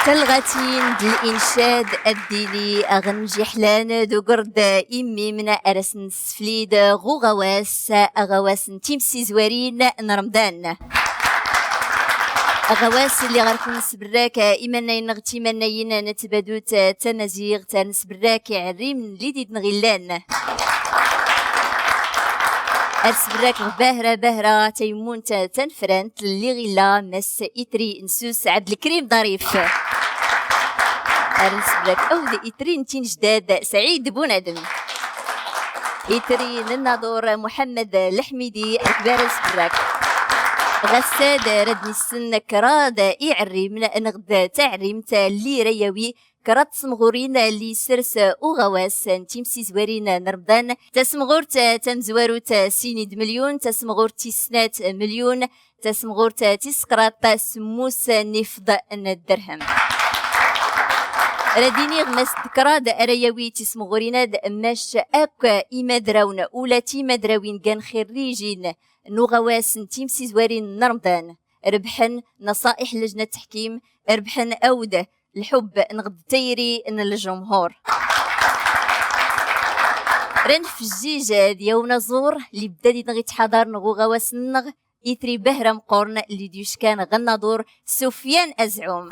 تلغتين الإنشاد الديني أغنجي حلان دو قرد إمي من أرسن سفليد غواس أغواس تيمسي زوارين نرمضان أغواس اللي غاركون نسبراك إيمانا ينغتي مانا ينا نتبادوت تنزيغ تنسبراك عريم ليدي نغيلان أرسبراك باهرة تيمون تنفرانت اللي غيلا مس إتري نسوس عبد الكريم ظريف أرسبراك أود إتري نتين جداد سعيد بونادم إتري الناظور محمد الحميدي أكبر أرسبراك غساد ردني السن كراد إعري من نغد تعريم تالي رياوي كرات سمغورين اللي سرس وغواس تيمسي زوارين نرمضان تسمغورت تمزواروت سينيد مليون تسمغورت تسنات مليون تسمغورت تسقراط سموس نفض الدرهم رديني غمس ذكراد أرياوي تسمغورين ماش أك إمادراون أولا تيمادراوين كان خريجين نغواس تيمسي زوارين نرمضان ربحن نصائح لجنة تحكيم ربحن أود الحب نغد تيري ان الجمهور رن في الجيجة ديونا زور اللي بدادي نغي تحضر نغو غواس النغ يثري بهرم قرن اللي ديوش كان غنادور سفيان أزعوم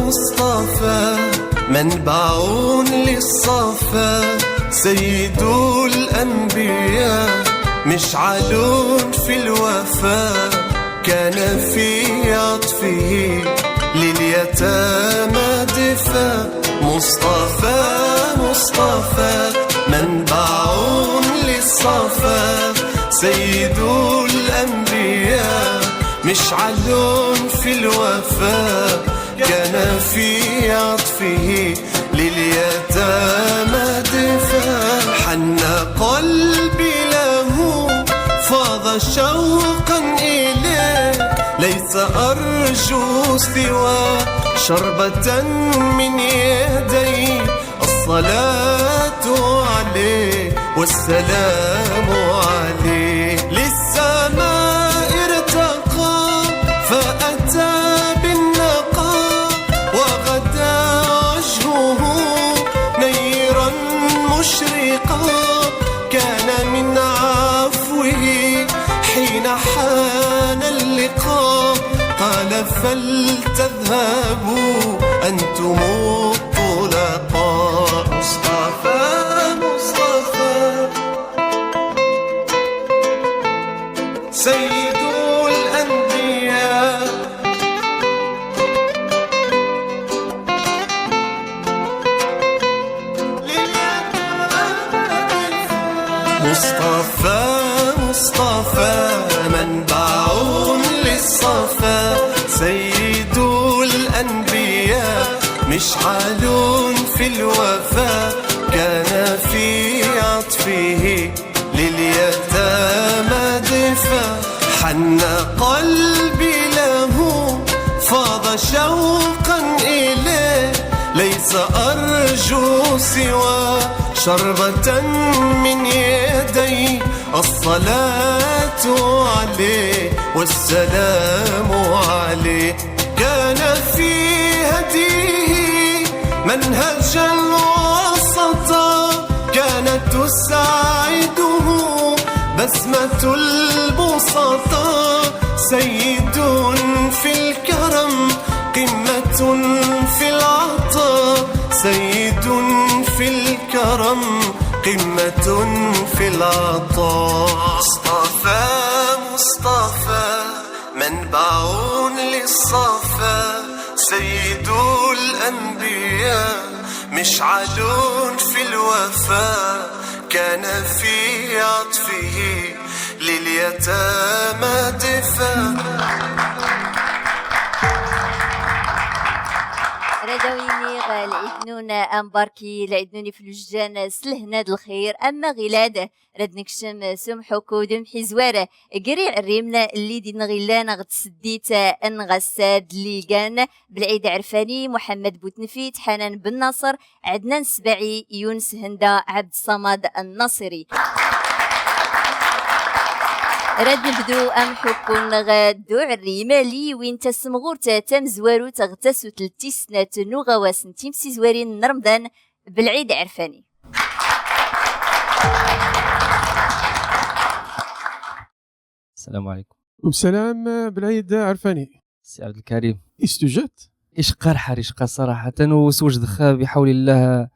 مصطفى منبع للصفا سيد الأنبياء مشعل في الوفاء كان في عطفه لليتامى دفاع مصطفى منبع للصفا سيد الأنبياء مشعل في الوفاء كان في عطفه لليتامى دفاع حن قلبي له فاض شوقا إليه ليس أرجو سوى شربة من يدي الصلاة عليه والسلام عليه للسماء ارتقى فأتى مشرقا كان من عفوه حين حان اللقاء قال فلتذهبوا أنتم الطلقاء مصطفى سيد الأنبياء مصطفى منبع للصفا سيد الأنبياء مشعل في الوفاء كان في عطفه لليتامى دفاع حن قلبي له فاض شوقا إليه ليس أرجو سوى شربة من يدي الصلاة عليه والسلام عليه كان في هديه منهجا وسطا كانت تساعده بسمة البسطاء سيد في الكرم قمة في العطاء سيد في الكرم قمة في العطاء مصطفى منبع للصفا سيد الأنبياء مشعل في الوفاء كان في عطفه لليتامى دفاع ردويني العدنون أمباركي العدنوني في الوجدان سلهنا الخير أما غلاد رد نكشم سمحوكو دمحي زوارة قريع الريمنا اللي دي نغيلانا غتسديت أن غساد اللي كان بالعيد عرفاني محمد بوتنفيت حنان بن ناصر عدنان سبعي يونس هندا عبد الصمد الناصري راد نبدو ام حكون غادو عريمالي وين تسمغور تام زوارو تغتسو تلتيسنات نوغواسن تيمسي زوارين رمضان بالعيد عرفاني. السلام عليكم. السلام بالعيد عرفاني. سي عبد الكريم استجات ايش قرحة رشقة صراحة وسوج دخا بحول الله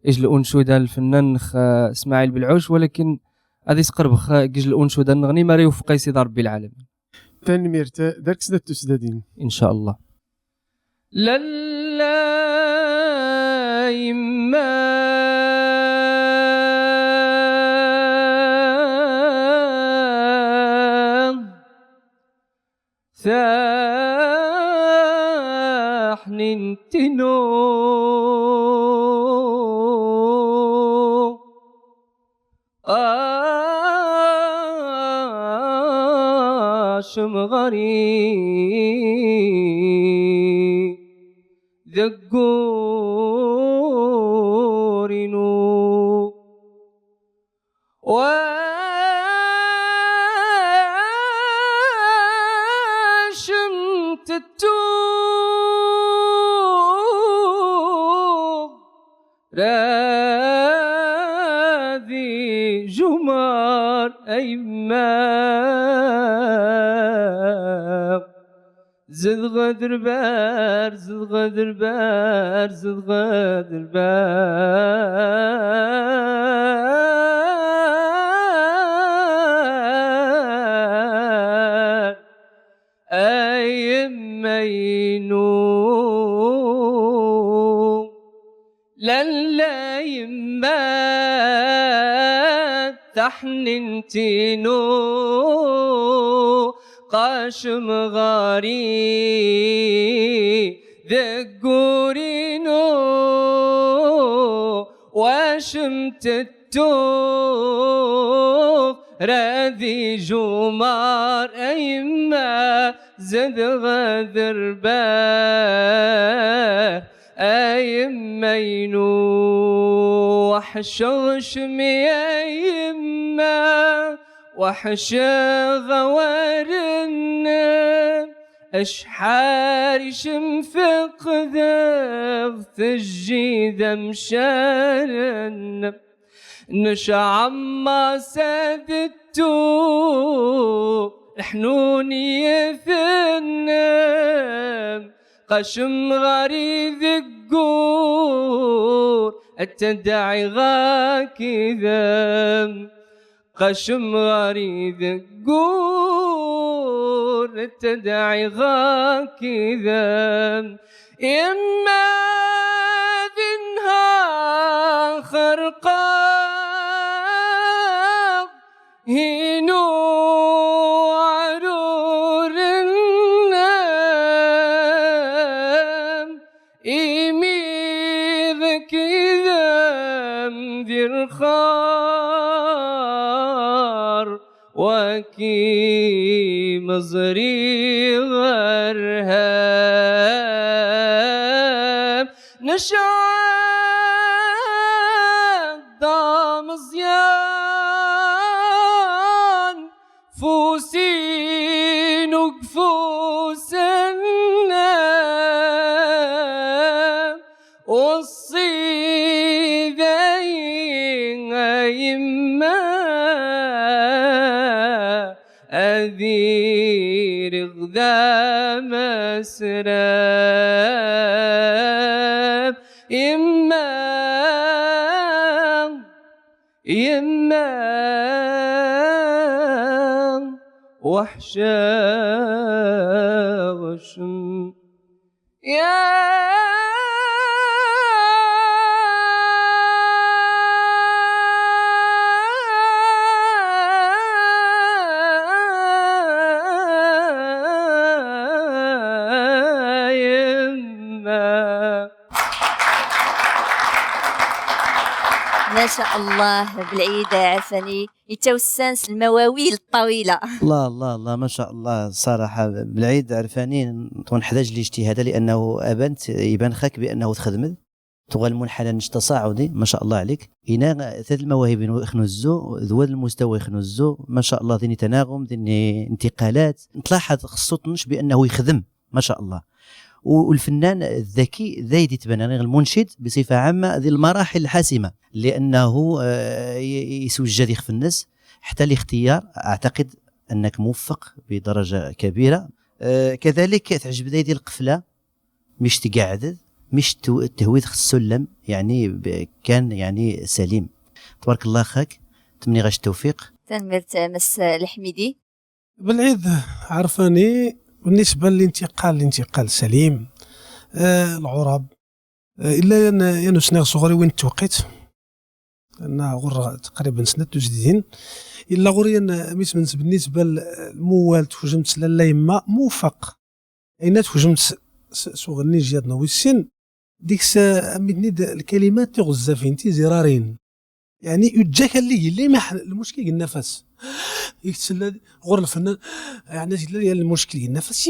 اجل انشودة الفنان اسماعيل بالعوش ولكن هذه سقربخ اجل الانشودة النغني ما يوفق سيدي ربي العالمين. تنميرت دارك سنة تسدادين ان شاء الله. لا يما ثاحن تنو شمغري ذقورنو وشمت التوب راذي جمار أيمام زد غدر بار زد غدر بار زد غدر بار أيمينو لا يما تحننتينو قاشم غاري ذقورينو واشمت التوب راذي جمار أيما زد غدر بار أيمينو وحش غشمي أيما وحش غوارنا أشحار شمفق ذغ الجيد مشارن نشع ما سادتو حنوني يثنم قشم غريذ القور التدعي غاكذا قشم غريذ القور التدعي غاكذا إما ذنها خرقاق هينو عرور النام إميغ كذا مذر خار وكي مزري غرهام نشعد دام زيان فوسين وقفوس النام والصيدين أيما أذير غذام أسراب إما وحشة غشم يا ما شاء الله بالعيد عرفاني يتوسنس المواويل الطويله. الله الله الله ما شاء الله صراحة بالعيد عرفاني ونحتاج الاجتهاد لأنه يبان خاك بأنه تخدمت تغال منحنى تصاعدي ما شاء الله عليك. هنا ثلاث المواهب يخنزو ذوال المستوى يخنزو ما شاء الله ذني تناغم ذني انتقالات تلاحظ خصوصا بأنه يخدم ما شاء الله. والفنان الذكي ذايد يتبنى المنشد بصفة عامة ذي المراحل الحاسمة لأنه يسوجد في الناس حتى الاختيار أعتقد أنك موفق بدرجة كبيرة. كذلك تعجب ذي القفلة مش تقعد مش تهويد السلم يعني كان يعني سليم. تبارك الله خاك تمني غاش التوفيق. تنمرت مس الحميدي بالعيد عرفاني بالنسبه للانتقال سليم. العرب الا انا سنغ صغري وين توقيت انا غر تقريبا سنه جديدين الا غوري انا ميس بالنسبه للموال تفجمت لا يما موفق اين تفجمت صغرني جياد نوي السن ديك امدني الكلمات تغزى فينتي زرارين يعني يتجاك اللي ما المشكل النفس يتسلى غور الفنان يعني المشكل النفس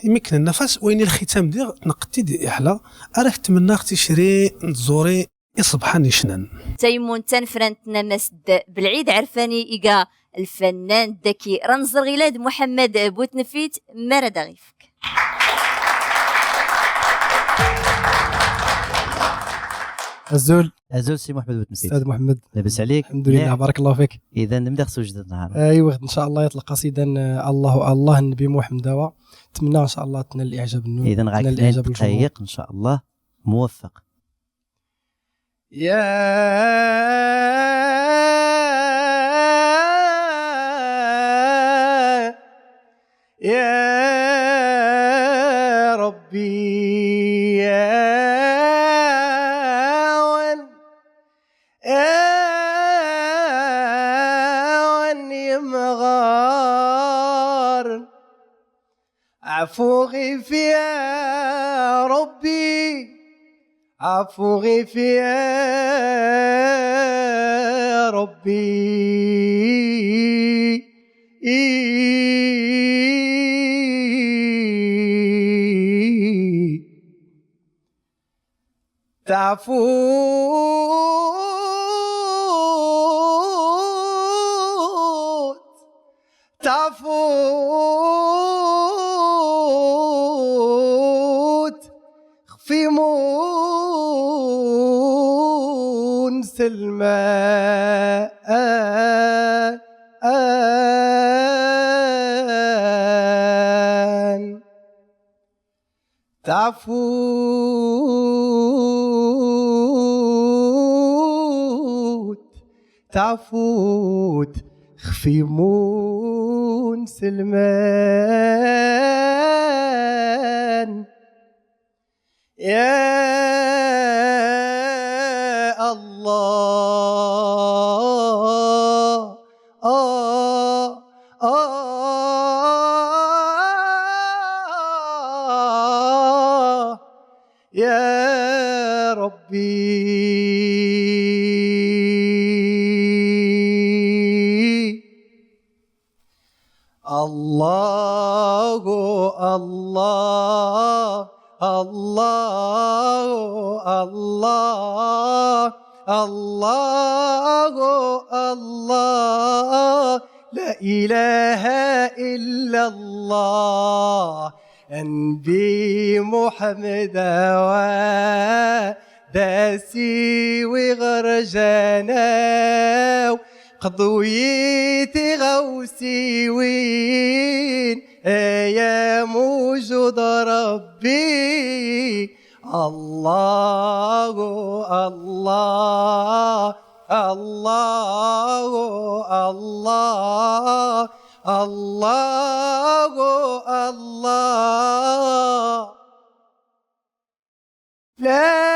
يمكن النفس وين الختام ديال تنقتي دي احلى راك تمنى اختي شري نزوري يصبحني شنان تيمون تنفرنتنا مسد بالعيد عرفاني إيقا الفنان الذكي رنزر غلاد محمد بوتنفيت مرد غيفك. الزول سي محمد بوتنفيت. استاذ محمد لاباس عليك؟ الحمد لله بارك الله فيك. اذا نبدا خصو جديد النهار. ايوا ان شاء الله يطلق قصيدا الله الله النبي محمد دوا نتمنى ان شاء الله تنال الاعجاب منه. اذا غاك دقائق ان شاء الله موفق. يا ربي يمغار عفو غيف يا ربي عفو غيف يا ربي تعفوت خفي مونس الماء تعفوت خفي مونس الماء يا الله يا ربي الله الله الله الله الله الله لا إله إلا الله أنبي محمد داسي وغرجانا قضويتي غوسي وين يا موجود ربي الله الله الله الله الله الله لا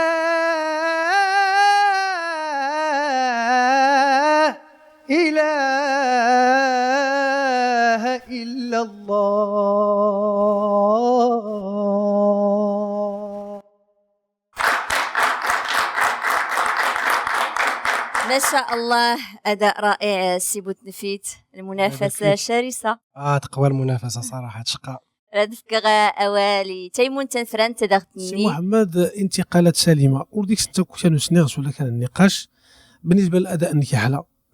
إله إلا الله. ما شاء الله اداء رائع سي بوتنفيت، المنافسه شرسه. تقوى المنافسه صراحه تشقى. ردفك غا اوالي تيمون تنفران سي تدغتني. محمد انتقالات سليمه وديك انت كنت نسنغس ولا كان النقاش بالنسبه للاداء نيكي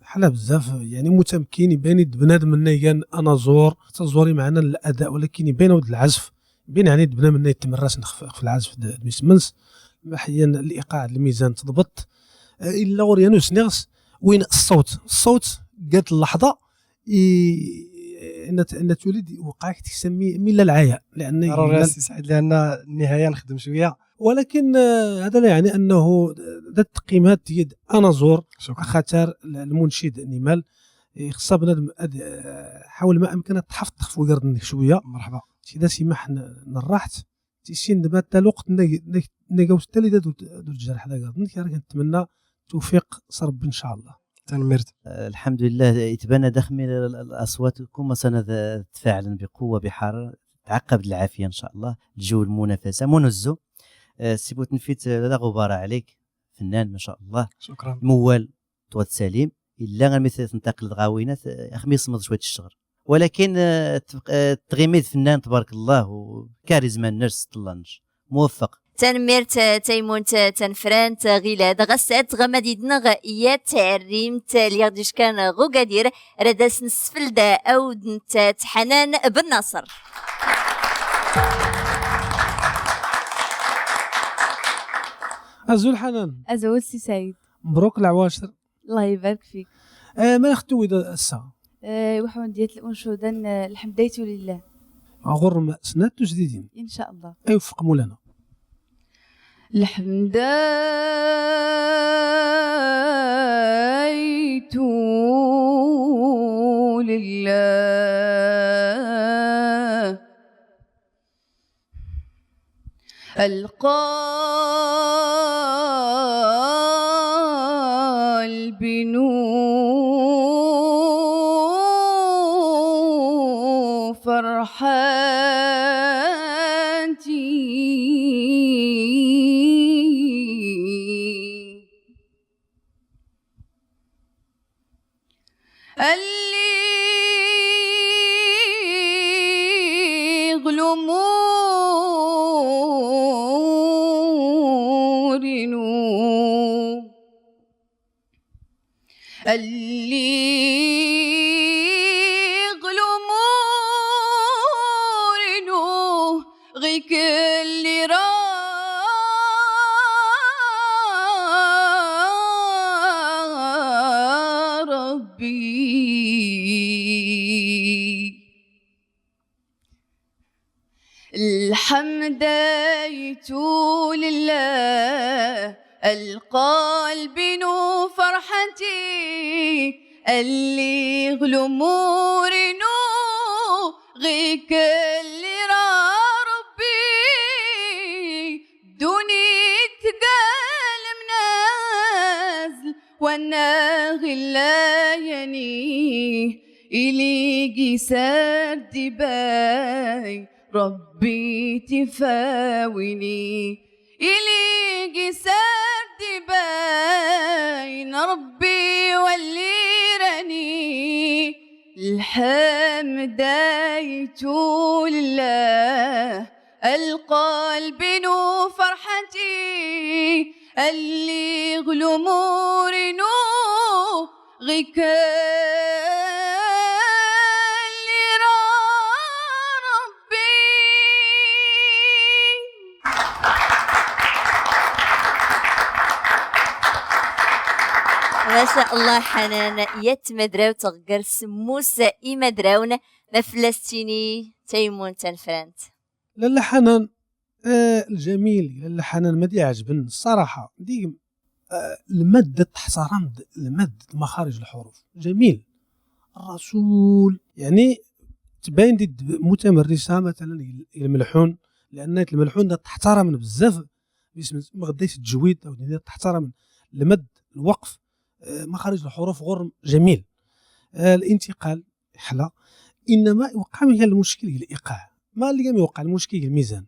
حلا بزاف، يعني متمكن يبان بنادم منا كان انا زور تزوري معنا الاداء، ولكن يبان ود العزف يبان يعني بنا منا يتمرس في العزف ميسمنس محيا الايقاع الميزان تضبط الا وريانو سنغس وين الصوت قالت اللحظه ان تولد وقعك تسمي ملا العيا، لان ضروري سي سعيد لان النهايه نخدم شويه، ولكن هذا لا يعني انه ذات التقييمات ديال انا زور شكرا. خاطر المنشد نيمال خصها بنادم حاول ما امكن تحفظ ويقردني شويه. مرحبا سيدا سمح نراحت تيسين دابا حتى الوقت نيغاو حتى اللي دو الجرح هذا قردني، كنتمنى توفيق صرب ان شاء الله. تنمرت الحمد لله يتبنى دخمي الاصوات كما سنتفاعل بقوه بحراره تعقب العافيه ان شاء الله. الجو المنافسه منزه سي بوتنفيت لا غبار عليك، فنان ما شاء الله. شكرا. موال طوات سليم الا غير تنتقل الغاوينات خميس صمد شويه الشغر، ولكن تغيميد فنان تبارك الله وكاريزما النرس طلانج موفق. تنميرت تيمون تنفران غيلاد غسات غمديدنا غايا تعريم تالي ديش كان غو قادير رداس نسفل دا او دنت حنان بن ناصر. ازول حنان أزول سي سعيد، مبروك العواشر. الله يبارك فيك. ما نختوي الساعه وحون ديال الأنشودة الحمديت لله غرم سنات جديدين إن شاء الله. يوفق مولانا. الحمديت لله القلب نور فرحتي اللي غلمور نور اللي غلمور نور غيك اللي ربي الحمديت لله القلب نور فرحتي اللي غلمور نور غيك اللي ربي دوني تقال منازل وانا غلايني إلي سرد باي ربي تفاويني إلي سرد باين ربي وليرني الحمديت لله القلب نور فرحتي اللي غلمور نور غيك ما شاء الله حنان يتمدراو تغير سموس إمدراون ما فلسطيني تيمون تنفرانت. لالا حنان الجميل لالا حنان ما دي عجبن الصراحه دي المد تحترم المد مخارج الحروف جميل. الرسول يعني تبين دي متمرسه مثلا الملحون، لان الملحون تحترم بزاف ما غداش التجويد او تحترم المد الوقف مخارج الحروف غور جميل. الانتقال حلا انما وقع من المشكل هي الايقاع، ما اللي قام يوقع المشكل هي الميزان،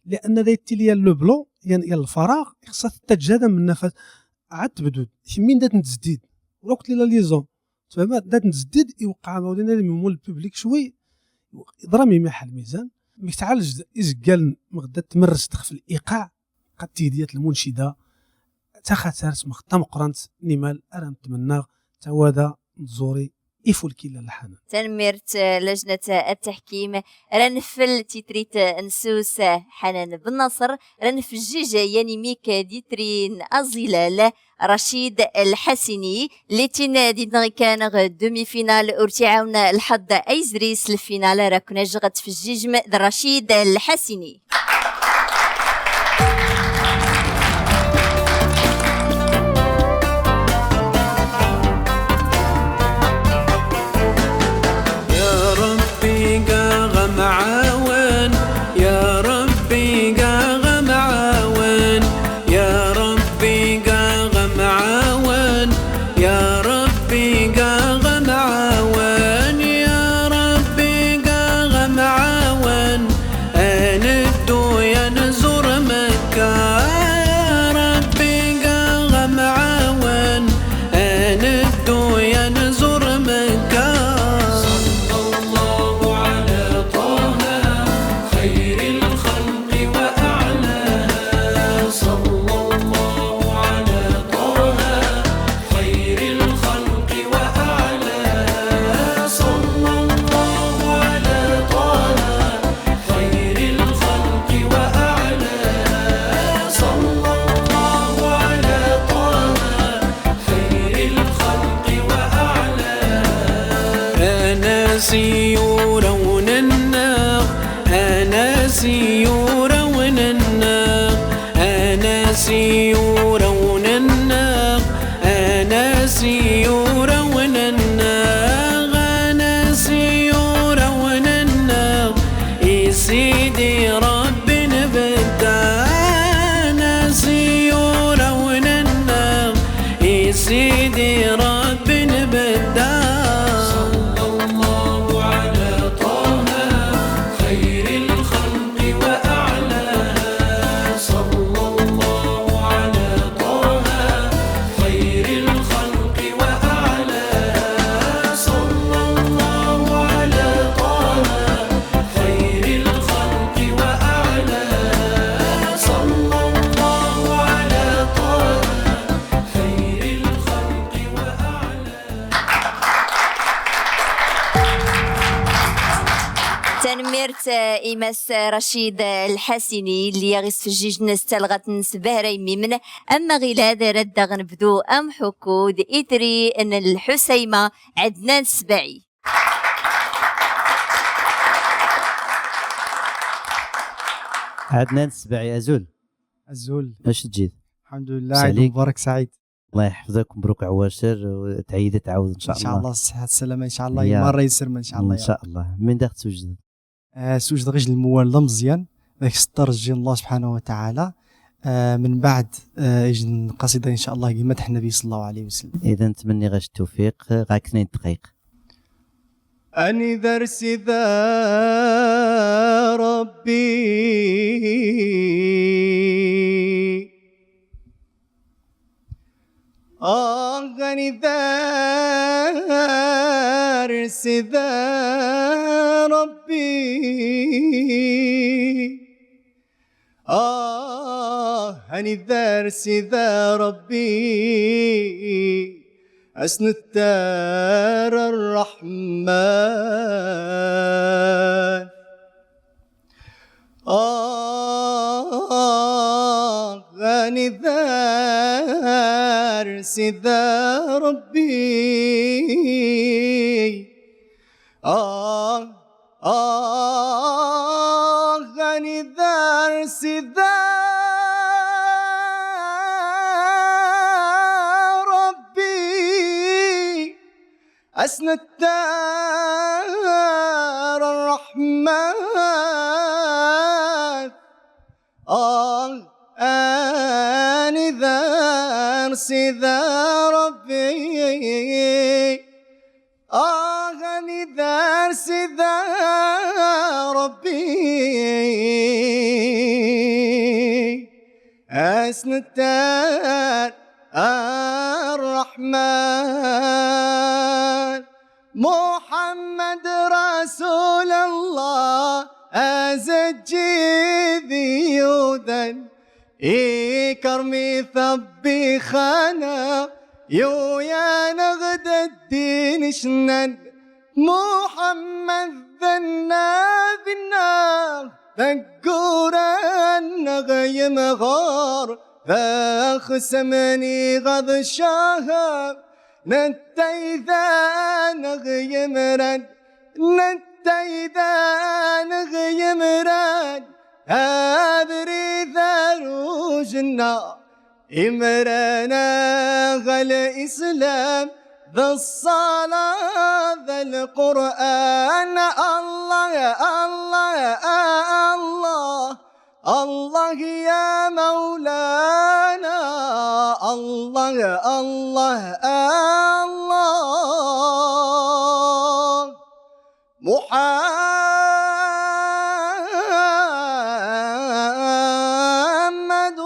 لان دايت ليا لو بلون يعني الفراغ خصها تتجادى من النفس عاد تبدود من دات نتزديد وقت لي لا ليزون تفهم دات نتزديد يوقع مولينا لي مول البوبليك شوي ضرامي محل الميزان مش تعالج إزقال مغدا تمرس في الإيقاع قد تيديات المنشدة تخاترت مخطا مقرنت نمال أنا نتمنى توادا نزوري يفول كيلا الحنان تنميرت لجنة التحكيم رنفل تيتريت نسوس حنان بن نصر رنف الجيجة يعني ميكا ديترين أزيلال رشيد الحسني اللي تنادي كان دومي فينال ارتعاونا الحظ ايزريس الفينال راكنا جغت في الجيجم رشيد الحسني. إيماس رشيد الحسني اللي يغيس في الجيج ناس تلغت نسبه رايمي من أما غلاد رد غنبدو أم حكود إدري أن الحسيمة عدنان سبعي. عدنان السباعي أزول اش تجيد؟ الحمد لله عيد مبارك سعيد. الله يحفظك مبروك عواشر وتعيد تعاود ان شاء الله. ان شاء الله الصحة السلامة ان شاء الله مرة يسر ان شاء الله ان شاء الله. من داخل سوجد سوجد غير الموالده مزيان ذاك ستر جي الله سبحانه وتعالى من بعد يجي قصيدة ان شاء الله مدح النبي صلى الله عليه وسلم. اذا نتمنى غاش التوفيق غاك 2 دقائق. أني درس ذا ربي أغني درس ذا ربي أني درس ذا ربي أسن التار الرحمن غني ذار سيدا ربي غني ذار سيدا أسن التار الرحمن أني ذار سيدا ربي أغني ذار سيدا ربي أسن التار الرحمن محمد رسول الله أزجي ذيودا كرمي ثبي خانا يو يا نغد الدين شنن محمد ذنا بالنار ذكورا نغيم غار فاخسمني غض شهر نتيذا نغيم رد نتيذا نغيم رد أدري ذروجنا إمرنا غل إسلام ذا الصلاة ذا القرآن الله يا الله يا الله الله يا مولانا الله يا الله الله محمد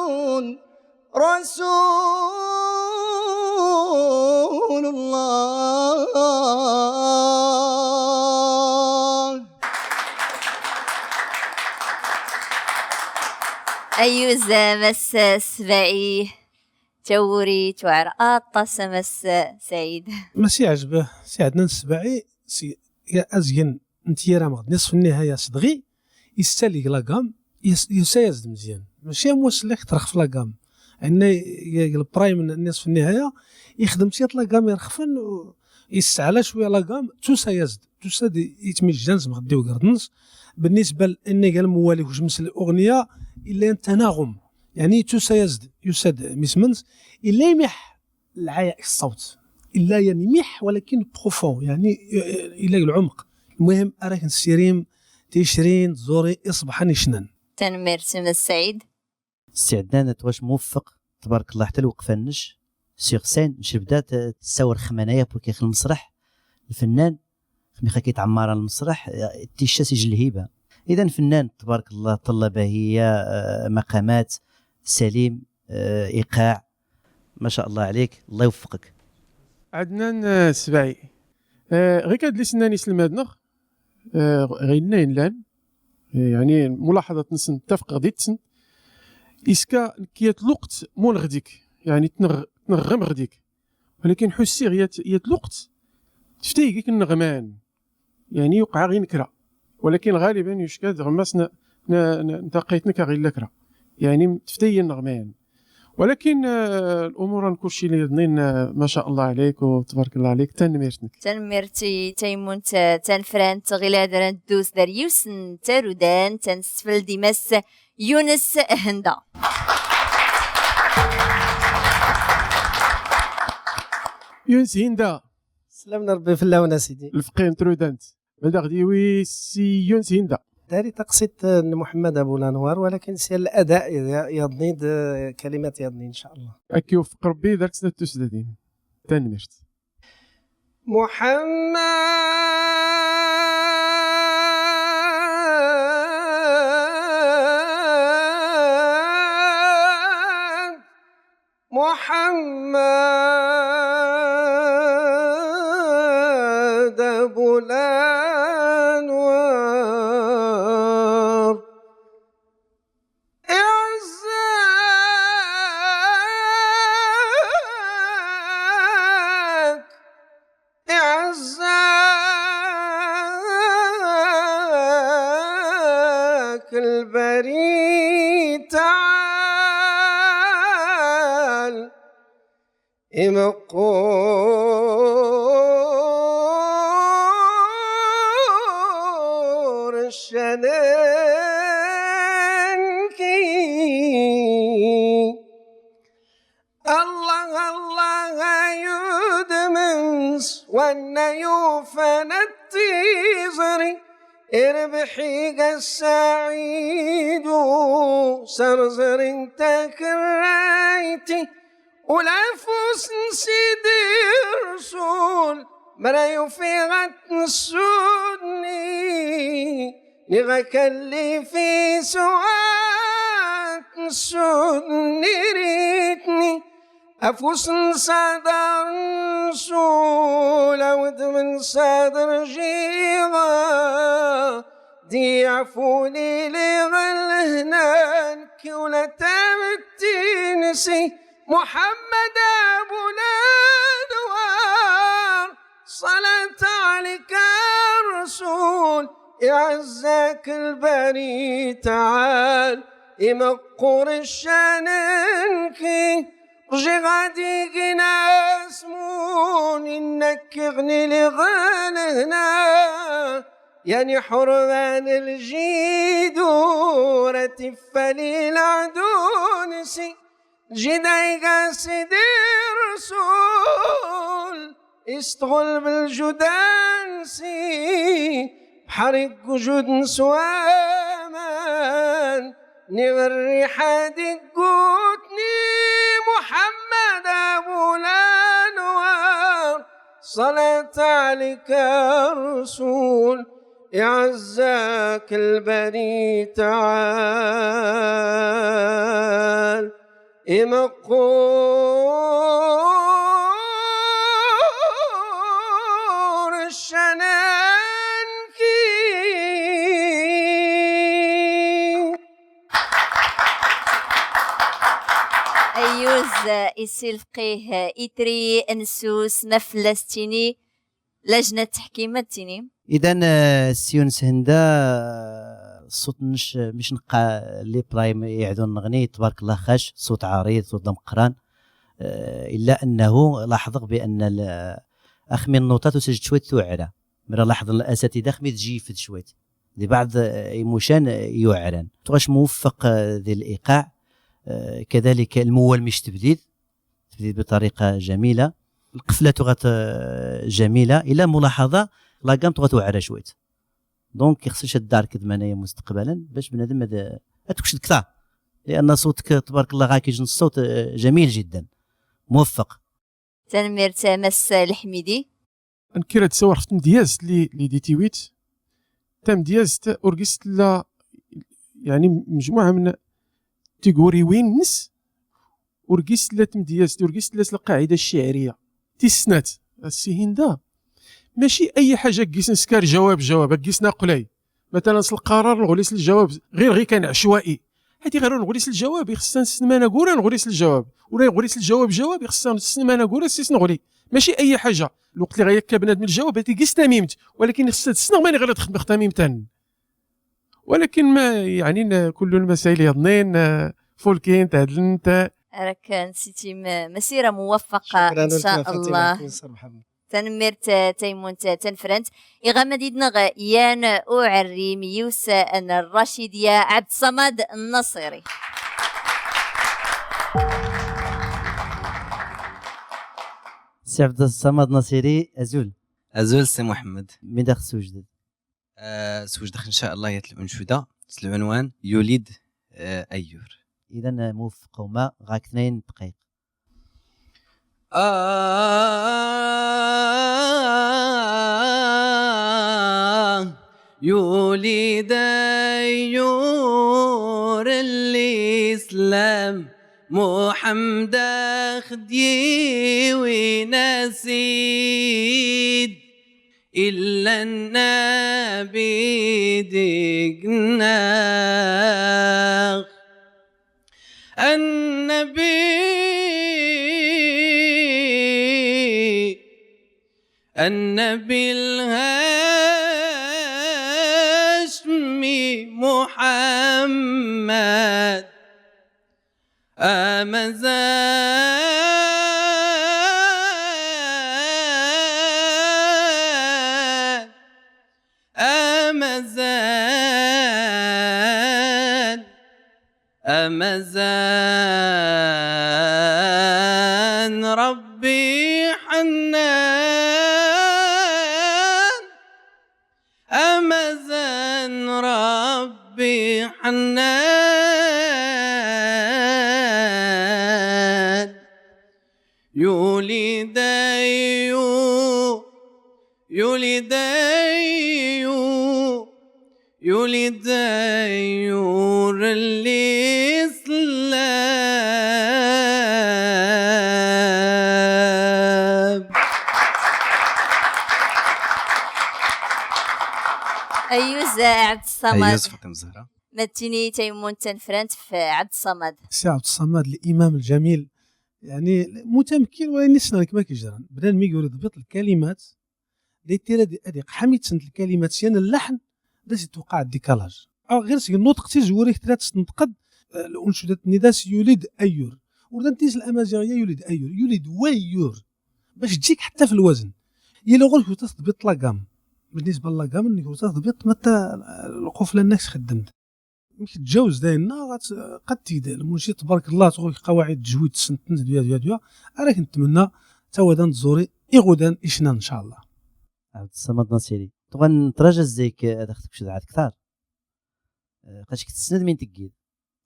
رسول الله. أيوزا مس سبعي توري توعر أطاس مس سعيد ماشي عجبه سي عدنان السباعي سي يا أزين انت يا راه نصف النهاية صدغي يستالي لاكام يسايز مزيان ماشي موصل لك ترخف في لاكام عندنا البرايم نصف النهاية يخدم سيات لاكام يرخفن يسعى شويه لاكام تسايز يتميل جانز مغدي وكردنس بالنسبة لأني قال موالي وش مسل الأغنية إلا تناغم يعني تسايزد يساد ميسمنز إلا يمح العياء الصوت إلا يعني مح ولكن بروفون يعني إلا العمق. المهم أراك نسيريم تيشرين زوري إصبح نشنن تنمير سيما السعيد استعدان واش موفق تبارك الله حتى الوقفه نش سي حسين مش بدات تساور خمانايا بوكي في المسرح الفنان خميخا كيتعمر على المسرح تيشاس يجي الهيبه. اذا فنان تبارك الله طلبه هي مقامات سليم ايقاع ما شاء الله عليك الله يوفقك. عدنان السباعي غير كاد لي سناني سلمادنا غينين لان يعني ملاحظه نسن نتفق غديت سن إسكا كيات الوقت مول غديك يعني تنغم غديك ولكن حسي غيات الوقت تفتيك النغمان يعني يوقع غير نكرة ولكن غالبا يشكاد غمسنا نتقيتنا كغير لكرة يعني تفتي النغمان ولكن الامور نكلشي اللي ظنين ما شاء الله عليك وتبارك الله عليك تنميرتك تنميرتي تيمون تنفران تغيلا دوس داريوس ترودان تنسفل ديماس يونس هندا. يونس هندا سلامنا ربي في الله ونا سيدي الفقين ترودانت بعدا غديوي سي يونس هندا داري تقصيد محمد ابو الانوار ولكن سي الاداء يضنيد كلمات يضني ان شاء الله اكي وفق ربي دارك سنه تسدادين تنميرت محمد ابو الانوار اعزاك البريد تعال مقور الشنانكي الله الله يدمنس والنيوفن التيزري اربحي السعيد سرزر تكريتي والعفوس نسيدي رسول مرايو في غتنسوني نغاك اللي في سواك نسوني ريتني أفوس صدر سولا ود من صدر جيغا دي عفوني لغلهنانك ولا تمتنسي محمد أبو الأنوار صلاة عليك الرسول يعزك البري تعال يمقر الشاننكي رجي غادي قنا اسمون إنك غني لغالهنا يعني حرمان الجيدورة تفالي العدونسي جداي قاسدي الرسول استغل بالجدانسي بحرق وجود نسوامان نغري حادي قوتني محمد أبو الأنوار صلاة عليك الرسول يعزك البري تعال إمقور الشنانكي. أيوز إسلقيه إتري أنسوس نفلستيني لجنة تحكيمتيني. اذا السيونس هندا الصوت مش نقى لي برايم يعذون نغني تبارك الله خاش صوت عريض صوت مقران الا انه لاحظ بان اخمي النوتات وسجد شويه توعره مرة لاحظ الاساتذه خمي تجيفد شويه لبعض ايموشان يوعران تغاش موفق ذي الايقاع كذلك المول مش تبديد بطريقه جميله القفله تغات جميله الى ملاحظه لاكام تغات وعره شويه دونك خصش الدار كدمانيه مستقبلا باش بنادم هذا اتكش كثا لان صوتك تبارك الله غاكيج الصوت جميل جدا موفق. تنمير تمس الحميدي انكر تصور في مدياز لي ديتي ويت تم دياز اورغست لا يعني مجموعه من تيغوري وين نس اورغست لا تمدياز اورغست لا القاعده الشعريه تيسنات السيهندا ماشي اي حاجه كيس نسكار جواب كيسنا قلاي مثلا القرار نغوليس الجواب غير كان عشوائي هادي غير نغوليس الجواب خصنا نسمى انا كورا نغوليس الجواب ولا نغوليس الجواب خصنا نسمى انا كورا سيس نغولي ماشي اي حاجه الوقت اللي غياك بنادم الجواب هادي كيس تميمت ولكن خصنا تسنغ ماني غير تخدم تميمتان ولكن ما يعني كل المسائل يظنين فولكين تعدلن راك نسيتي مسيره موفقه ان شاء الله. تنمرت تيمون تنفرنت إغامديدنا يان أعري ميوس أن الرشيدية عبد الصمد النصيري. سي عبد الصمد النصيري أزول سي محمد من داخل سوجد سوجد إن شاء الله يتلو أنشودة العنوان يولد أيور. إذا موفق وما غاك 2 دقائق. يولد أيور الإسلام محمد خدي ونسيد إلا النبي دقنا النبي الهاشمي محمد أمزان ربي حنان أمزان ربي حنان يولد أيور الإسلام ايوز عبد الصمد. ايوز فاطمه الزهراء. متيني تيمون تنفرنت في عبد الصمد. سي عبد الصمد الامام الجميل، يعني متمكن ولكن نسنا كما كيجرى بنادم يقول يضبط الكلمات اللي تير هذيك حميت سنت الكلمات سيان اللحن باش توقع الديكالاج او غير سي النطق تيزوري ثلاث تنتقد الانشودات النداء يولد ايور ولا نتيس الامازيغيه يولد ايور يولد ويور باش تجيك حتى في الوزن يلا غير كنت تضبط لاكام بالنسبه لاكام انك تضبط متى القفله الناس خدمت مش تجاوز داينا قد تيدا المنشي تبارك الله تقول قواعد تجويد سنتنز ديال انا كنتمنى تا ودان تزوري يغودان اشنا ان شاء الله. عبد الصمد ناصري تبغى نتراجع زيك داخلك شي عاد كثار خاصك تسند من تكيد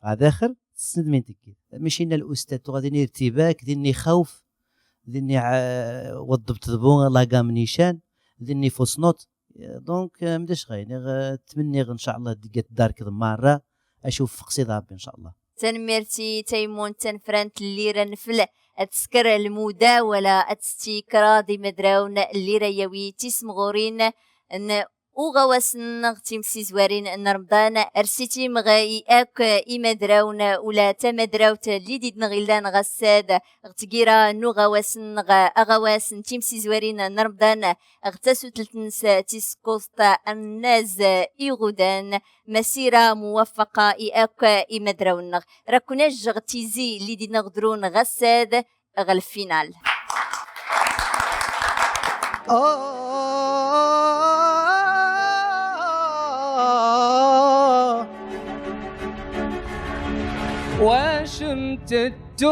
عاد اخر تسند من تكيد مشينا الاستاذ غادي ارتباك ديني خوف ديني وضبط ضبون لاكام نيشان ديني فوس نوت دونك مداش غير تمني ان شاء الله ديك الدار كذا مره اشوف قصيده ربي ان شاء الله. تنميرتي تيمون تنفرنت اللي رنفل اتسكر المداوله اتستيكرا دي مدراون اللي رياوي تسمغورين ان وغواسن تيمسي زوارين ان رمضان ارسيتي مغاي اك مدراون ولا تمدراوت اللي ديدنا غيلان غساد غتكيرا نو غواسن اغواسن تيمسي زوارين ان رمضان اغتسو تلتنس تيسكوستا الناز يغودان مسيرة موفقة اك مدراون راكونا جغتيزي اللي ديدنا غدرون غساد غالفينال. وشمت التوف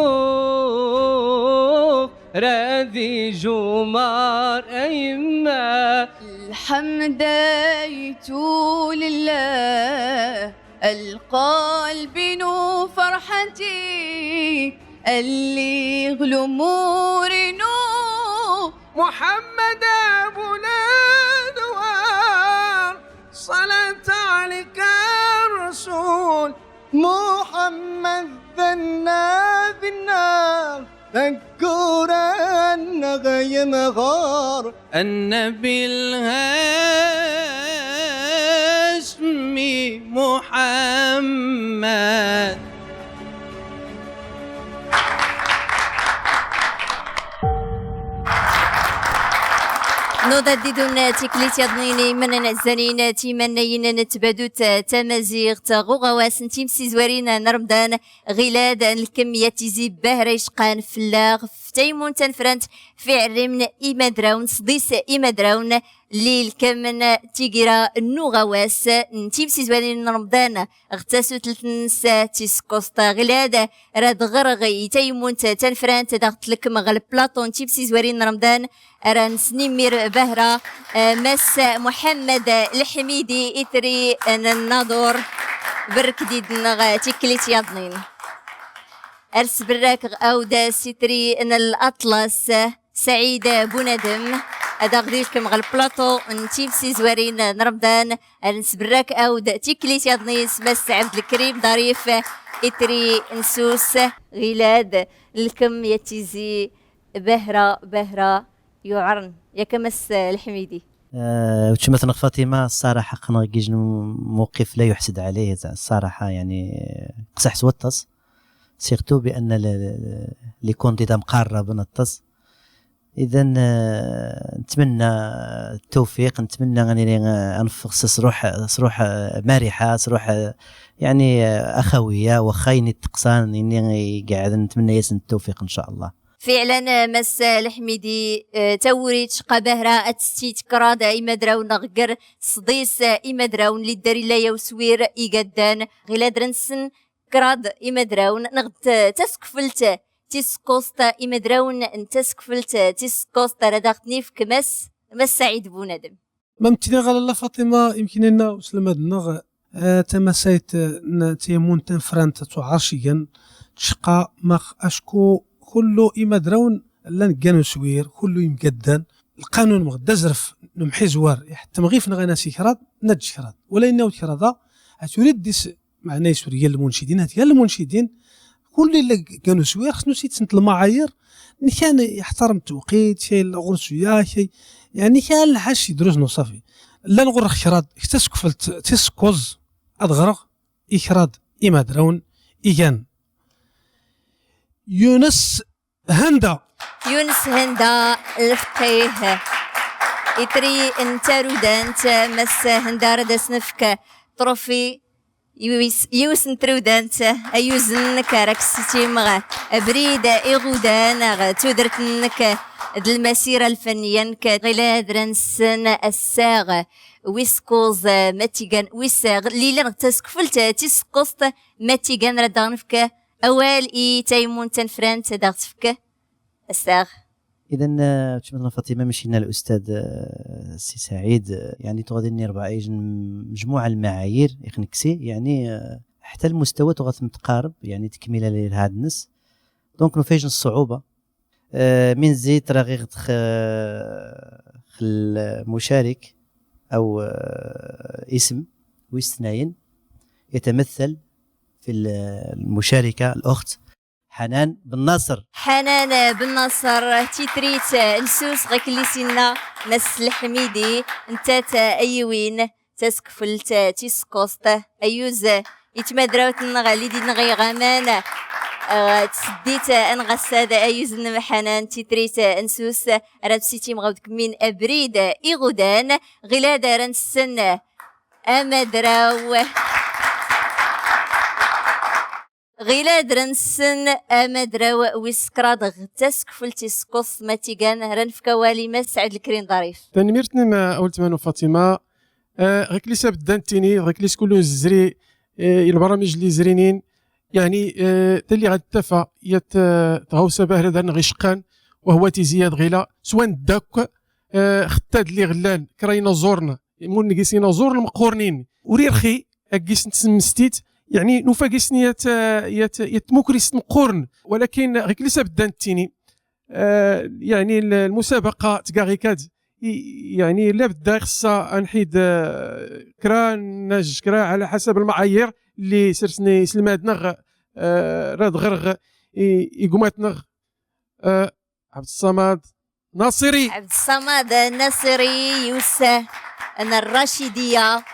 راذي جمار أيما الحمد يتو لله القلب نو فرحتي اللي غلمور نو محمد أبو الأنوار صلاة عليك الرسول محمد ذناب النار ذكر أن غي مغار النبي الهاشمي محمد. نوضا ديدون تيكليت يضنيني من نعزانين تيمنين نتبادوت تمازيغ تغوغواس تيمسي زوارين نرمضان غلاد الكمية تيزي باهريش قان فلاغ فتيمون تنفرنت في عرمن إيمادراون صديس إيمادراون ليل كمن تيجرا النوغواس تيمسي زوارين رمضان اغتاسو تلتنس تيسكوستا غلاد راد غرغي تيمون تنفرنت داغت لك مغل بلاطون تيمسي زوارين رمضان ران سنيمير بهرة مس محمد الحميدي إثري الناظور برك ديد تيكليت يضنين أرس براك أودا سيتري ان الأطلس سعيد بوندم هذا غديركم غير البلاطو نتيمسي زوارين نرمضان أرس براك أودا تيكليت يضنين مس عبد الكريم ظريف إثري نسوس غلاد لكم يتيزي بهرة يعرن يا كمس الحميدي. وتشمثنا فاطمه الصراحه قنا كيجن موقف لا يحسد عليه الصراحه يعني قصح سوتس سيرتو بان لي كونديدا مقرب نطس اذا نتمنى التوفيق نتمنى غني انفخص روح مرحه روح يعني اخويه وخاين التقصان اني قاعد نتمنى ياسن التوفيق ان شاء الله. فعلا مس الحميدي توريت شقا بهرة اتستيت كراد إمدراون نغقر صديس إمدراون اللي داري لا يوسوير إيقادان غيلا درنسن كراد إمدراون نغد تسكفلت تسكوستا إمدراون تسكفلت تسكوستا رداختني في كمس سعيد بوندم ممتني غالا لا فاطمة يمكن لنا وسلمادنا تمسيت تيمون تنفرانت تعرشيا تشقى مخ أشكو كله إمدراون لان كانوا سوير كله يمقدان القانون مغدا زرف نمحي زوار حتى مغيف نغانا سيكراد نجكراد ولا إنه تكرادا تريد ديس معناه سوريا المنشدين هاتيا المنشدين كل اللي كانوا سوير خصنو سنت المعايير كان يحترم التوقيت شي الغرسويا شي يعني كان الحاش يدرس صافي لا نغرق خراد اكتسكفلت تسكوز أدغرق إخراد إما درون إيجان يونس هندا الفقيه إتري انت رودانت مس هندار دسنفك طرفي يوس نترودانت أيوزن كاركستي مغا أبريد إغودان تودرتنك المسيرة الفنية غلا درنسن الساغ ويسكوز ماتيغان ويساغ ليلا نغتسكفلت تسقصت ماتيغان ردانفك أوال إي تايمون تنفران تدغتفك الساغ. اذا تشمتنا فاطمه مشينا الاستاذ السي سعيد يعني تغادي نربع مجموعه المعايير يخنكسي يعني حتى المستوى تغات متقارب يعني تكمله لهذا الناس دونك نفيج الصعوبه من زيت رغيغ المشارك او اسم واستثنائين يتمثل في المشاركه الاخت حنان بن ناصر. تيتريت نسوس غيك اللي سينا ناس الحميدي انت ايوين تسكفلت تيسكوست ايوز يتمدراوت نغالي دي نغي غامان تسديت انغساد ايوز حنان تيتريت نسوس راه سيتي مغاودك من ابريد ايغودان غلا دارن السن امدراو غيلا درنسن امدراو ويسكراد غتاسك فلتي سكوس ماتيغان رنفكا والي سعد الكرين ظريف تنميرتني ما اولت مانو فاطمه غيك لي ساب دانتيني غيك لي سكولو الزري البرامج اللي زرينين يعني تلي غاد تفا يت تغوسا باه هذا غيشقان وهو تيزياد غيلا سواء داك ختاد لي غلان كراينا زورنا مون نقيسينا زور المقورنين وريرخي اكيس نتسمستيت يعني نوفاقسني يتموكريس مقورن ولكن غيك لسا بدان التيني يعني المسابقه تكاغيكاد يعني لا بدا خصها نحيد كرا ناج كرا على حسب المعايير اللي سرسني سلمادنا راد غرغ يقوماتنا عبد الصمد ناصري يوسف انا الراشديه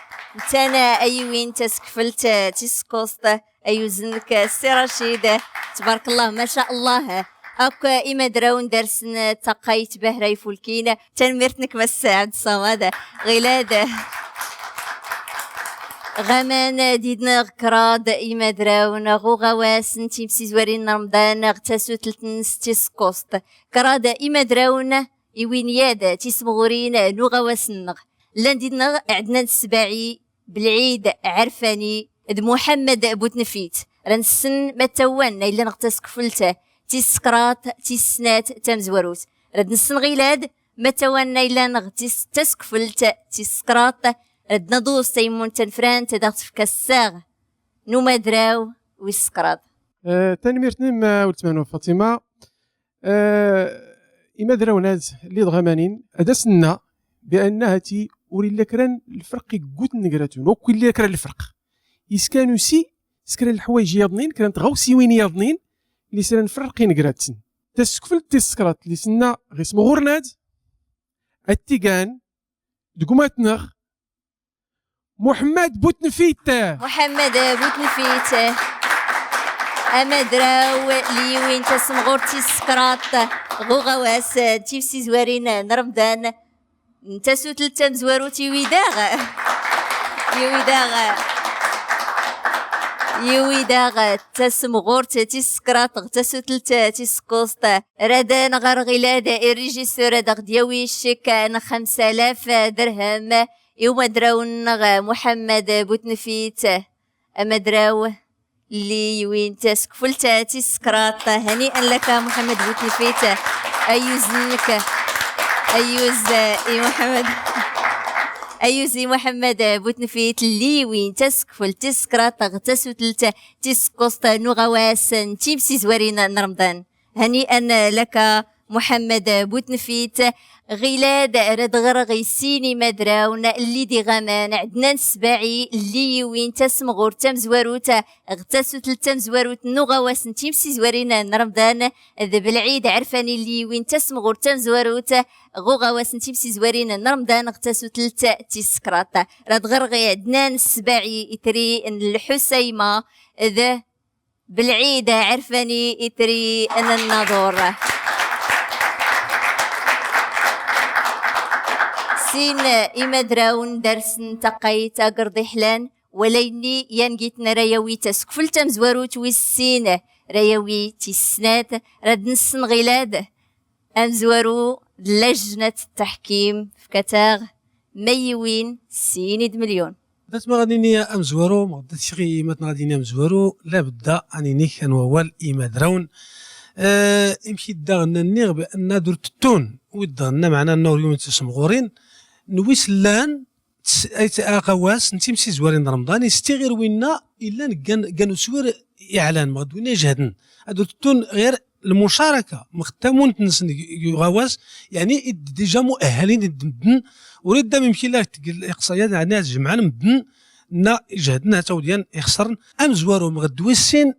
تانا ايوين تسكفلت تسكوست ايوزنك سي رشيد تبارك الله ما شاء الله هكا إما دراون درسن تقايت بهراي فولكينا تنمرتنك بس عبد الصمد غلاد غمان ديدنا غكراد إما دراون غو غواس نتيم سيزوارين رمضان غتاسو تلتنس تسكوست كراد إما دراون إوين يادا تسمغورين نو غواسنغ لان ديدنا عدنا السباعي بالعيد عرفاني د محمد بوتنفيت رنسن ما توان إلا نغتاسك فلته تسكرات تسنات تمزوروت رد نسن غيلاد ما توان إلا نغتس تسكفلت تسكرات رد ندوس تيمون تنفران تدغت في كساغ نوما دراو ويسكرات تنميرتني ما ولتمانو فاطمة إما دراو ناز اللي دغمانين أدسنا بأنها تي وري لكران الفرق قوت نقراتون وكل لكران الفرق يسكانو سكران الحوايج ياضنين كانت غوسي وين ياضنين اللي سران فرقين قراتن تسكفل تسكرات اللي سنا غيسمو غورناد التيغان دقوماتنغ محمد بوتنفيت امدراو لي وين تسم غورتي سكرات غو غواس تيفسي زوارين نرمضان نتاسو تلتان زواروتي يويداغ تسم غورت تسكرات غتاسو تلتا تسكوستا رادان غار غلادة الريجيسور داغ دياوي الشيكان 5000 درهم يوم دراون محمد بوتنفيت اما دراو اللي وين تسكفلتا تسكرات هنيئا لك محمد بوتنفيت ايوزنك أيوزي محمد بوتنفيت اللي وين تسكفل تسكرات غتاسو تلتا تسكوستا نغواس تيمسي زوارين رمضان هنيئا لك محمد بوتنفيت غلاد رد غرغي سينما دراون اللي دي غمان عدنان السباعي اللي وين تسمغور تمزواروت اغتاسو تلتمزواروت نغواس نتيمسي زوارين رمضان ذا بالعيد عرفاني اللي وين تسمغور تمزواروت غواس نتيمسي زوارين رمضان اغتاسو تلت تيسكرات رد غرغي عدنان السباعي اتري الحسيمة ذا بالعيد عرفاني اتري ان الناظور سين إما دراون درس نتقيت قرضي حلان وليني ينجيتنا رياوي تسكفل تمزواروت والسين رياوي تسنات رد نسن غلاد أمزوارو لجنة التحكيم في كتاغ ميوين سيند مليون بدات ما غادي نيا امزوارو ما بداتش غي ما غادي نيا امزوارو لا بدا اني كان هو إما دراون يمشي داغنا النيغ بان درت التون ودغنا معنا النوريون تسمغورين نويسلان غواس نتيمسي زوارين رمضان يستي غير وينا الا كانوا سوير اعلان ما غدوينا جهدن هادو تون غير المشاركه مختمون تنسن غواس يعني ديجا مؤهلين الدمدن وريد دام يمشي لا الاقصائيات عندنا جمعنا مدن نا جهدنا تاوديان يخسرن ام زوارو مغدوي السين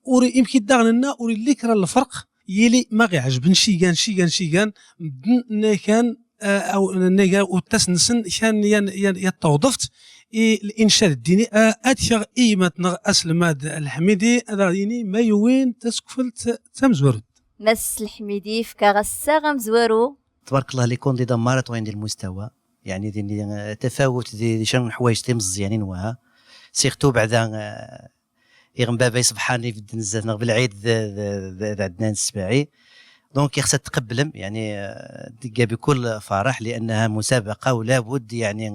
وري يمكن داغنا وري اللي كرا الفرق يلي ما غيعجبن شي كان مدن كان او نيغا وتسنسن كان يتوظفت الانشاد الديني اتشغ ايمتنا اسلماد الحميدي غاديني ما يوين تسكفلت تمزورد مس الحميدي في كاغسا غمزورو تبارك الله لي كون دي دمارت وين المستوى يعني دي تفاوت دي شنو حوايج تي مزيانين وها سيرتو بعدا يغنبابي سبحاني في الدنزات بالعيد عدنان السباعي دونك خصها تقبلهم يعني بكل فرح لانها مسابقه ولا بد يعني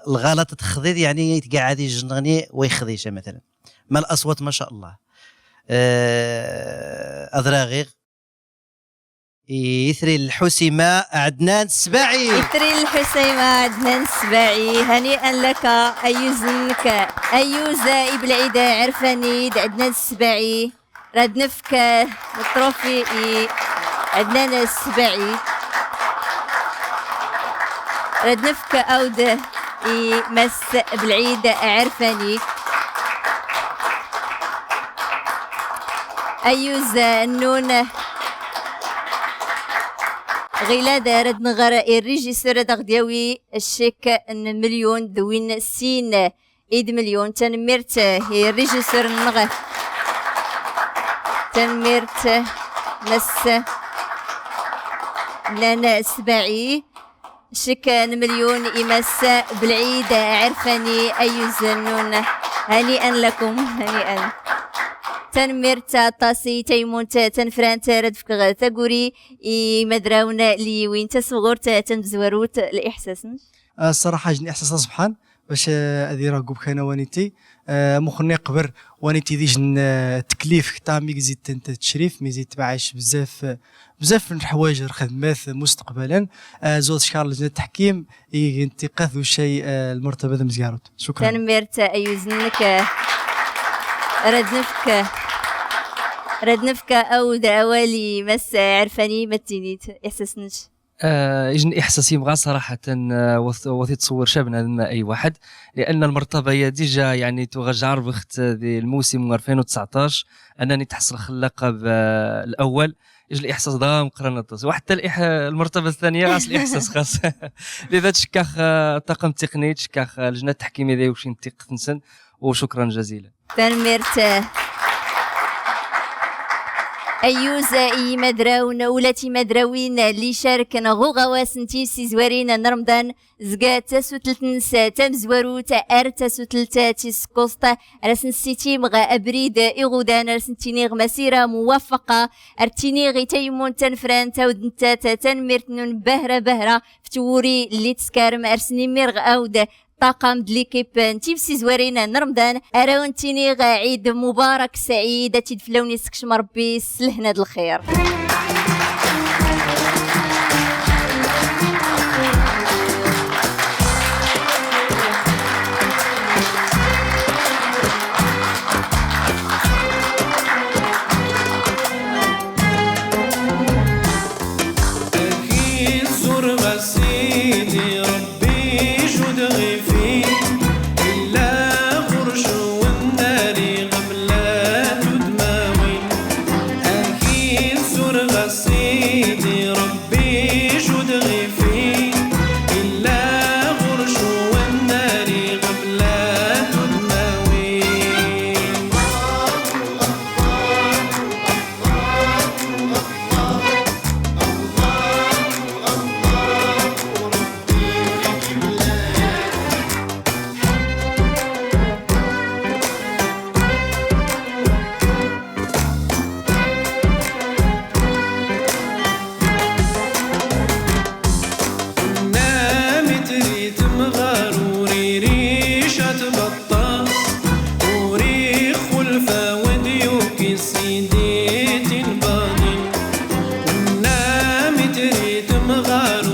الغلط تخذيد يعني يتقعد يجنغني ويخذيش مثلا ما الاصوات ما شاء الله اذراغيغ يثري الحسيمه عدنان السباعي يثري الحسيمه عدنان السباعي هنيئا لك ايوزنك ايوزا ابلعيد عرفاني عدنان السباعي راد نفك التروفي عدنان السباعي راد نفك أود مس بالعيد عرفاني أيوز النون غلاد راد نغر الريجيسور دغديوي الشيك مليون دوين سين إيد مليون تنمرت هي الريجيسور نغر تنمرت مس لنا السباعي شكان مليون إمس بالعيد عرفاني أي زنون هنيئا لكم هنيئا تنمرت طاسي تيمون تنفران ترد فكغ تقوري مدراونا لي وين تسوغورت تنزوروت الإحساس الصراحة جني إحساس سبحان باش أدير قوب كان وانيتي مخني قبر وانيتي ديجن تكليف تاع ميزيد تشريف ميزيد تبعيش بزاف من الحوايج الخدمات مستقبلا زود شكار لجنة التحكيم ينتقاذ شيء المرتبة مزياروت شكرا تنمرت أيوزنك ردنفك أو دعوالي مس عرفاني متينيت إحساسنش يجن احساسي بغا صراحه وثي تصور شابنا ما اي واحد لان المرتبه هي ديجا يعني تغجر بخت الموسم 2019 انني تحصل اللقب الاول يجي الاحساس ضام قرنطس وحتى المرتبه الثانيه غاس الاحساس خاص لذا تشكاخ الطاقم التقني تشكاخ لجنه التحكيم ديالو واش نتقنسن وشكرا جزيلا تنمرت أيوزا إي مدراون ولاتي مدراوين اللي شاركنا غواس نتيسي زوارين رمضان زكا تاسو تلتنسا تمزوارو تأر تاسو تلتا تيسكوستا رسن سيتي مغا أبريد إغودان رسن تينيغ مسيرة موفقة أرتينيغ تيمون تنفران تاودنتا تنمرتنون بهرة فتوري اللي تسكارم أرسني ميرغ أود طاقم دليكيب نتيفسي زوارينا رمضان اراون تيني عيد مبارك سعيد تيدفلوني سكشم ربي سلهنا الخير ورغى سيدي ربي جود غيفي إلا غرش والناري قبلا تدماوي مغاروري ريشة بطاس وريخ خلفة وديوكي سيدي تنباضي نامت ريت مغاروري